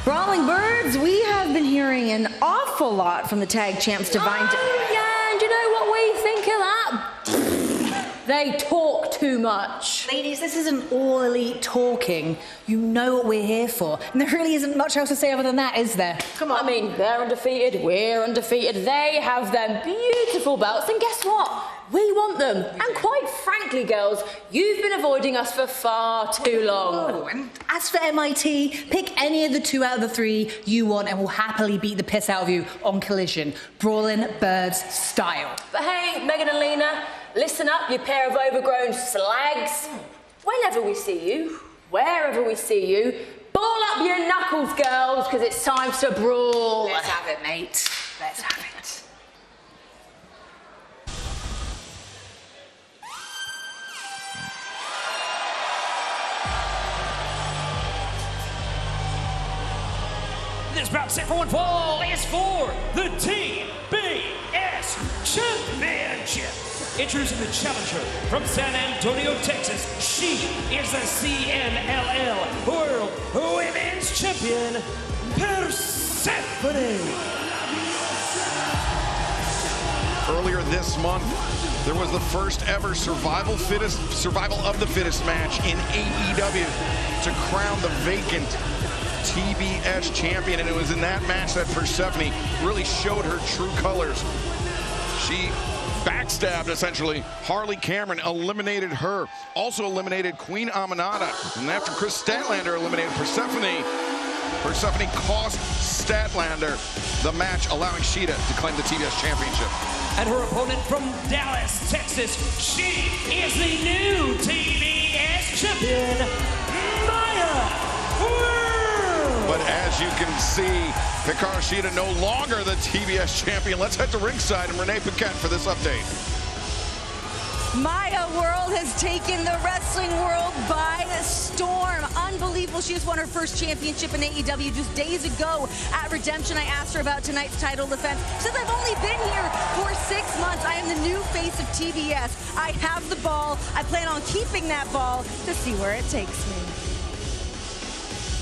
Brawling Birds, we have been hearing an awful lot from the tag champs Divine. Oh, yeah, and you know what we think of that? They talk too much. Ladies, this isn't all elite talking. You know what we're here for. And there really isn't much else to say other than that, is there? Come on. I mean, they're undefeated, we're undefeated. They have them beautiful belts, and guess what? We want them. And quite frankly, girls, you've been avoiding us for far too long. Oh, and as for MIT, pick any of the 2 out of the 3 you want and we'll happily beat the piss out of you on Collision. Brawling Birds style. But hey, Megan and Lena, listen up, you pair of overgrown slags. Whenever we see you, wherever we see you, ball up your knuckles, girls, because it's time to brawl. Let's have it, mate. Let's have it. This bout set for one fall is for the TBS Championship. Introducing the challenger from San Antonio, Texas. She is the CMLL World Women's Champion, Persephone. Earlier this month, there was the first ever survival of the fittest match in AEW to crown the vacant TBS champion, and it was in that match that Persephone really showed her true colors. She backstabbed, essentially. Harley Cameron eliminated her, also eliminated Queen Aminata, and after Chris Statlander eliminated Persephone cost Statlander the match, allowing Sheeta to claim the TBS championship. And her opponent from Dallas, Texas, she is the new TBS champion, Maya. But as you can see, Hikaru Shida no longer the TBS champion. Let's head to ringside and Renee Paquette for this update. Maya World has taken the wrestling world by storm. Unbelievable. She just won her first championship in AEW just days ago at Redemption. I asked her about tonight's title defense. She says, I've only been here for 6 months. I am the new face of TBS. I have the ball. I plan on keeping that ball to see where it takes me.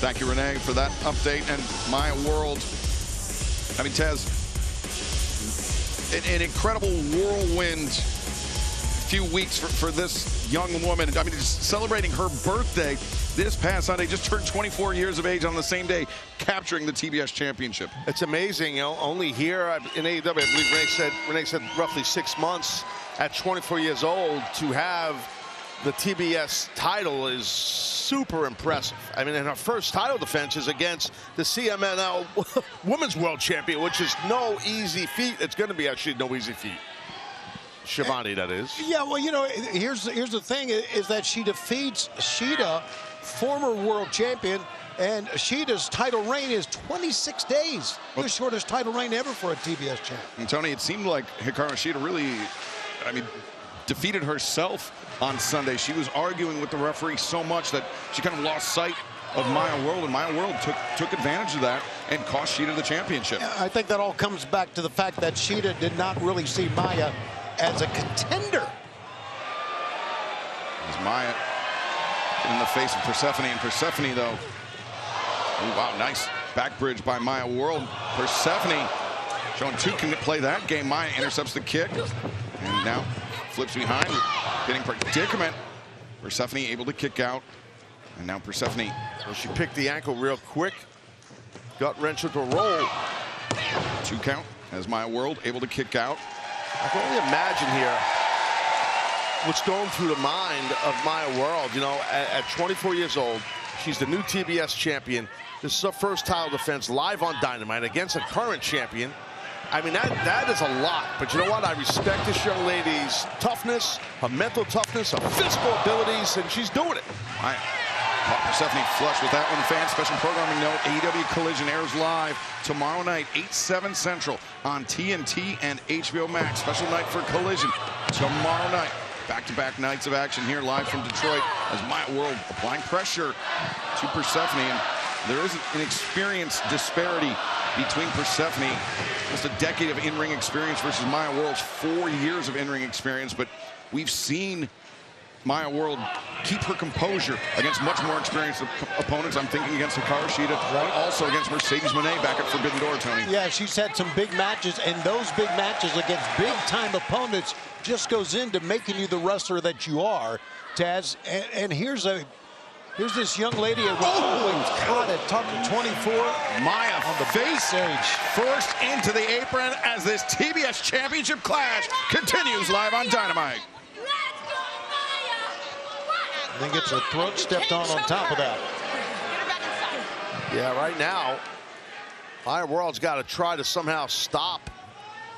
Thank you, Renee, for that update. And Maya World, I mean, Tez, an incredible whirlwind few weeks for this young woman. I mean, just celebrating her birthday this past Sunday, just turned 24 years of age on the same day, capturing the TBS championship. It's amazing, you know, only here in AEW, I believe Renee said roughly 6 months at 24 years old to have the TBS title is super impressive. I mean, and her first title defense is against the CMLL Women's World Champion, which is no easy feat. It's going to be actually no easy feat. Shivani, that is. Yeah, well, you know, here's the thing is that she defeats Sheeta, former world champion, and Sheeta's title reign is 26 days. The shortest title reign ever for a TBS champ. And Tony, it seemed like Hikaru Shida really, I mean, defeated herself on Sunday. She was arguing with the referee so much that she kind of lost sight of Maya World, and Maya World took advantage of that and cost Sheeta the championship. I think that all comes back to the fact that Sheeta did not really see Maya as a contender. As Maya in the face of Persephone, and Persephone, though, oh, wow, nice back bridge by Maya World. Persephone showing two can play that game. Maya intercepts the kick, and now flips behind, getting predicament. Persephone able to kick out, and now Persephone. So she picked the ankle real quick. Gut wrench with a roll. 2 count as Maya World able to kick out. I can only imagine here what's going through the mind of Maya World. You know, at 24 years old, she's the new TBS champion. This is her first title defense live on Dynamite against a current champion. I mean, that is a lot. But you know what? I respect this young lady's toughness, her mental toughness, her physical abilities, and she's doing it. Persephone flush with that one, fans. Special programming note, AEW Collision airs live tomorrow night, 8/7 Central on TNT and HBO Max. Special night for Collision tomorrow night. Back-to-back nights of action here live from Detroit as Maya World applying pressure to Persephone. And there is an experience disparity between Persephone, just a decade of in-ring experience, versus Maya World's 4 years of in-ring experience. But we've seen Maya World keep her composure against much more experienced opponents. I'm thinking against Hikaru Shida, but also against Mercedes Moné back at Forbidden Door, Tony. Yeah, she's had some big matches, and those big matches against big-time opponents just goes into making you the wrestler that you are, Taz. And here's this young lady caught at top 24. Maya on the face stage. First into the apron as this TBS Championship clash continues live on Dynamite. Then gets her throat stepped on top of that. Yeah, right now, Maya World's got to try to somehow stop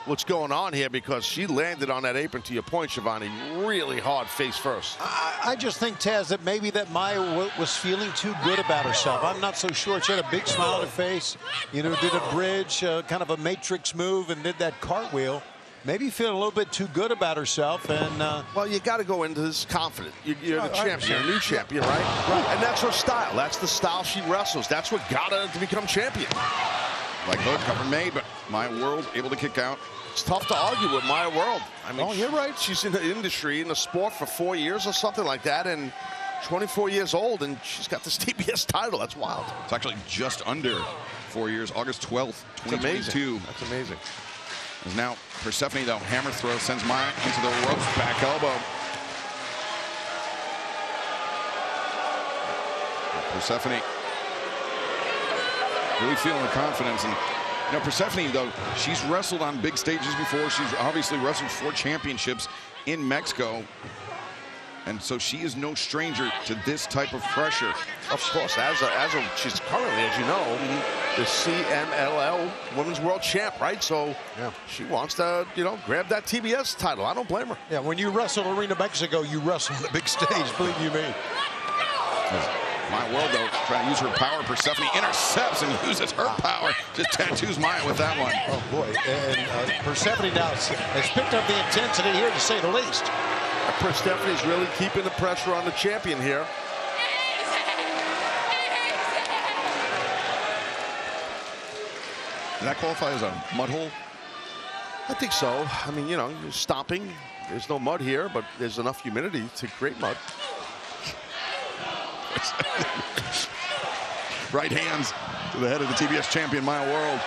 what's going on here because she landed on that apron, to your point, Shivani, really hard face first. I just think, Taz, that maybe that Maya was feeling too good about herself. I'm not so sure. She had a big smile on her face, you know, did a bridge, kind of a matrix move, and did that cartwheel. Maybe feeling a little bit too good about herself, and well, you got to go into this confident. You're the champion, you're a new champion, right? And that's her style. That's the style she wrestles. That's what got her to become champion. Like hook cover made, but Maya World able to kick out. It's tough to argue with Maya World. I mean, you're right. She's in the industry, in the sport for 4 years or something like that, and 24 years old, and she's got this TBS title. That's wild. It's actually just under 4 years. August 12th, 2022. That's amazing. As now Persephone, though, hammer throw sends Maya into the ropes, back elbow. Persephone really feeling the confidence. And you know, Persephone, though, she's wrestled on big stages before. She's obviously wrestled 4 championships in Mexico. And so she is no stranger to this type of pressure. Of course, she's currently, as you know, the CMLL Women's World Champ, right? So she wants to, you know, grab that TBS title. I don't blame her. Yeah, when you wrestle Arena Mexico, you wrestle on the big stage, believe you me. Maya World, though, trying to use her power. Persephone intercepts and uses her power. Just tattoos Maya with that one. Oh, boy. And Persephone now has picked up the intensity here, to say the least. Persephone's really keeping the pressure on the champion here. Does that qualify as a mud hole? I think so. I mean, you know, you're stomping. There's no mud here, but there's enough humidity to create mud. Right hands to the head of the TBS champion, Maya World.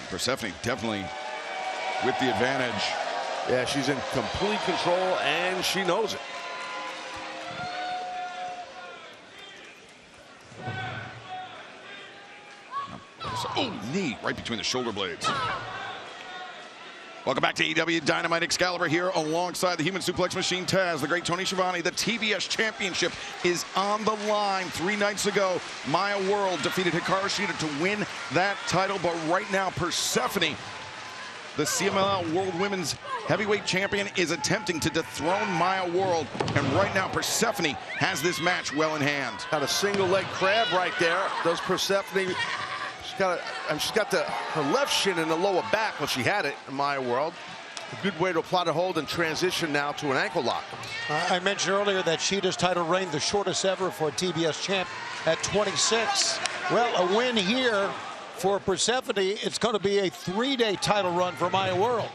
Persephone definitely with the advantage. Yeah, she's in complete control, and she knows it. Oh, knee right between the shoulder blades. Welcome back to AEW Dynamite. Excalibur here alongside the Human Suplex Machine, Taz, the great Tony Schiavone. The TBS Championship is on the line. 3 nights ago, Maya World defeated Hikaru Shida to win that title. But right now, Persephone, the CMLL World Women's Heavyweight Champion, is attempting to dethrone Maya World. And right now, Persephone has this match well in hand. Got a single leg crab right there. Does Persephone... She's got her left shin in the lower back when she had it in Maya World. A good way to apply the hold and transition now to an ankle lock. I mentioned earlier that Shida's title reign, the shortest ever for a TBS champ at 26. Well, a win here for Persephone. It's going to be a 3-day title run for Maya World.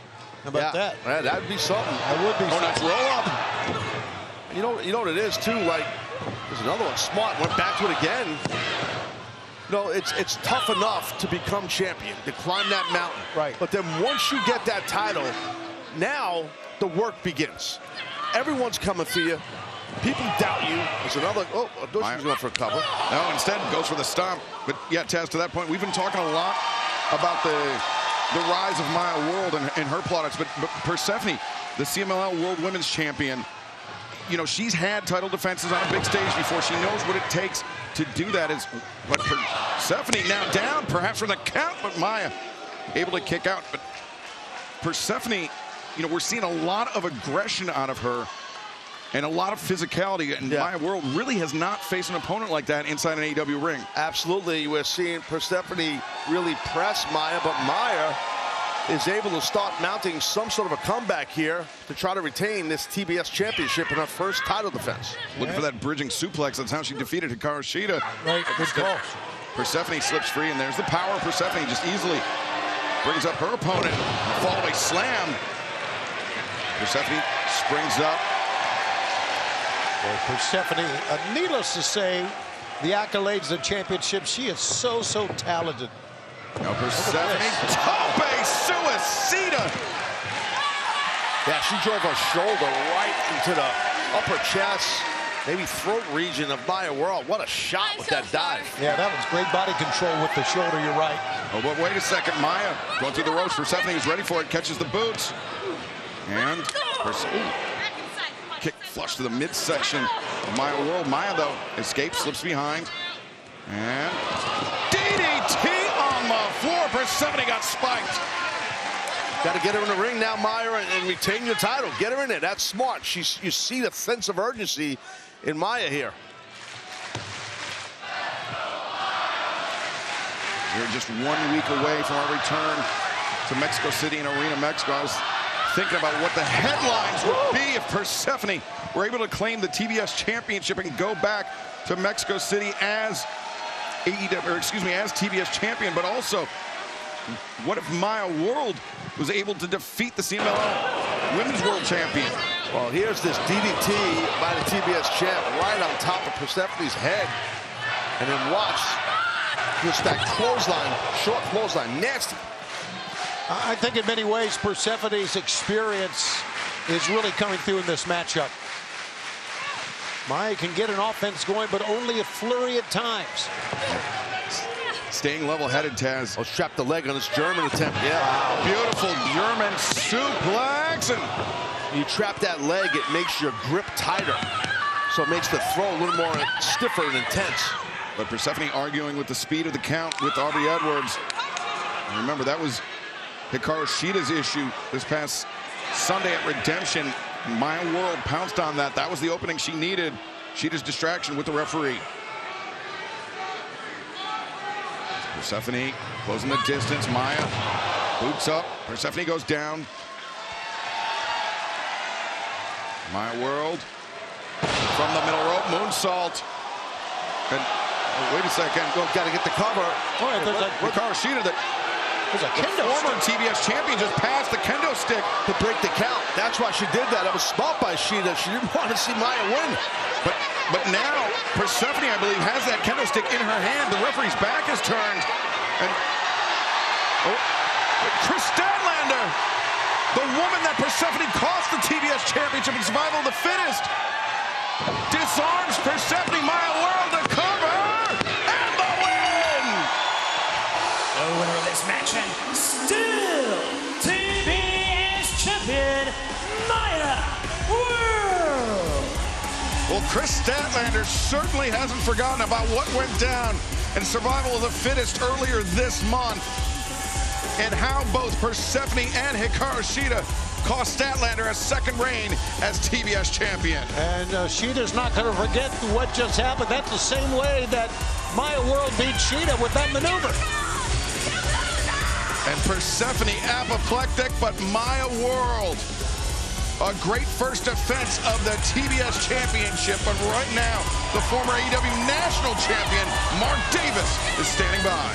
How about that? Yeah, that would be something. That would be something. Nice roll up. You know what it is, too? Like, there's another one. Smart went back to it again. No, it's tough enough to become champion, to climb that mountain. Right. But then once you get that title, now the work begins. Everyone's coming for you. People doubt you. There's another. Oh, she's going for a cover. No, instead goes for the stomp. But yeah, Taz, to that point, we've been talking a lot about the rise of Maya World and her plaudits. But Persephone, the CMLL World Women's Champion, you know, she's had title defenses on a big stage before. She knows what it takes to do that. But Persephone now down, perhaps for the count, but Maya able to kick out. But Persephone, you know, we're seeing a lot of aggression out of her and a lot of physicality. And Maya World really has not faced an opponent like that inside an AEW ring. Absolutely. We're seeing Persephone really press Maya, but Maya is able to start mounting some sort of a comeback here to try to retain this TBS championship in her first title defense. Looking for that bridging suplex. That's how she defeated Hikaru Shida. Right, good call. Persephone slips free, and there's the power of Persephone just easily brings up her opponent. Fallaway slam. Persephone springs up. Well, Persephone, needless to say, the accolades, the championship, she is so talented. Now Persephone, tope suicida. Yeah, she drove her shoulder right into the upper chest, maybe throat region of Maya World. What a shot with that dive. Yeah, that was great body control with the shoulder, you're right. Oh, but wait a second, Maya going through the ropes. Persephone is ready for it, catches the boots. And kick flush to the midsection of Maya World. Maya, though, escapes, slips behind. And DDT on the floor. Persephone got spiked. Got to get her in the ring now, Maya, and retain your title. Get her in there. That's smart. You see the sense of urgency in Maya here. We're just 1 week away from our return to Mexico City and Arena, Mexico. I was thinking about what the headlines would be if Persephone were able to claim the TBS championship and go back to Mexico City as as TBS champion. But also, what if Maya World was able to defeat the CMLL Women's World Champion? Well, here's this DDT by the TBS champ right on top of Persephone's head. And then watch just that clothesline, short clothesline, nasty. I think in many ways, Persephone's experience is really coming through in this matchup. Maya can get an offense going, but only a flurry at times. Staying level-headed, Taz. Oh, strapped the leg on this German attempt. Yeah. Wow, beautiful German suplex. And you trap that leg, it makes your grip tighter. So it makes the throw a little more stiffer and intense. But Persephone arguing with the speed of the count with Aubrey Edwards. And remember, that was Hikaru Shida's issue this past Sunday at Redemption. Maya World pounced on that. That was the opening she needed. Shida's distraction with the referee. Persephone closing the distance. Maya boots up. Persephone goes down. Maya World from the middle rope, moonsault. And wait a second. Got to get the cover. Oh, there's a Hikaru Shida that there's a kendo former TBS champion just passed the kendo stick to break the count. That's why she did that. It was smart by Shida. She didn't want to see Maya win. But now Persephone, I believe, has that kendo stick in her hand. The referee's back is turned. And Chris Statlander, the woman that Persephone cost the TBS championship in Survival of the Fittest, disarms Persephone. Maya World to cover and the win. The winner of this match and still TBS champion, Maya World. Well, Chris Statlander certainly hasn't forgotten about what went down in Survival of the Fittest earlier this month, and how both Persephone and Hikaru Shida cost Statlander a second reign as TBS champion. And Shida's not going to forget what just happened. That's the same way that Maya World beat Shida with that maneuver. And Persephone apoplectic, but Maya World, a great first defense of the TBS championship. But right now, the former AEW national champion, Mark Davis, is standing by.